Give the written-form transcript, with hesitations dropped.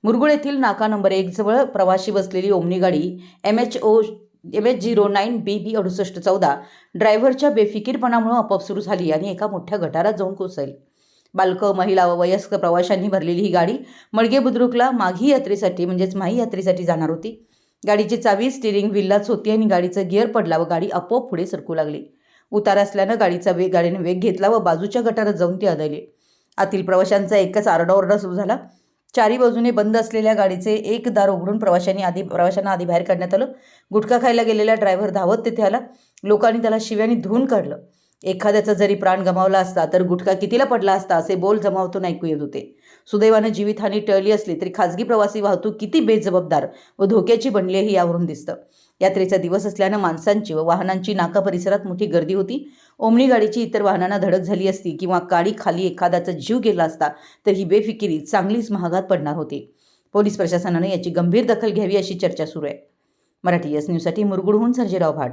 मुरगुड येथील नाका नंबर 1 जवळ प्रवासी बसलेली ओमनी गाडी MH09BB 6814 ड्रायव्हरच्या बेफिकीरपणामुळे आपोआप सुरू झाली आणि एका मोठ्या गटारात जाऊन कोसळली. बालकं, महिला व वयस्क प्रवाशांनी भरलेली ही गाडी मडगे बुद्रुकला माघी यात्रेसाठी माही यात्रेसाठी जाणार होती. गाडीची चावी स्टीअरिंग व्हीललाच होती आणि गाडीचा गिअर पडला व गाडी आपोआप पुढे सरकू लागली. उतार असल्यानं गाडीने वेग घेतला व बाजूच्या गटारात जाऊन ती आदळली. आतील प्रवाशांचा एकच आरडाओरडा सुरू झाला. चारी बाजूने बंद असलेल्या गाडीचे एक दार उघडून प्रवाशांना आधी बाहेर काढण्यात आलं. गुटखा खायला गेलेला ड्रायव्हर धावत तिथे आला. लोकांनी त्याला शिव्याने धुवून काढलं. एखाद्याचा जरी प्राण गमावला असता तर गुटखा कितीला पडला असता असे बोल जमावतून ऐकू येत होते. सुदैवानं जीवितहानी टळली असली तरी खाजगी प्रवासी वाहतूक किती बेजबाबदार व धोक्याची बनली हे यावरून दिसतं. यात्रेचा दिवस असल्यानं माणसांची व वाहनांची नाका परिसरात मोठी गर्दी होती. ओमनी गाडीची इतर वाहनांना धडक झाली असती किंवा गाडी खाली एखाद्याचा जीव गेला असता तर ही बेफिकिरी चांगलीच महागात पडणार होती. पोलीस प्रशासनाने याची गंभीर दखल घ्यावी अशी चर्चा सुरू आहे. मराठी एस न्यूजसाठी मुरगुडहून सर्जेराव भाट.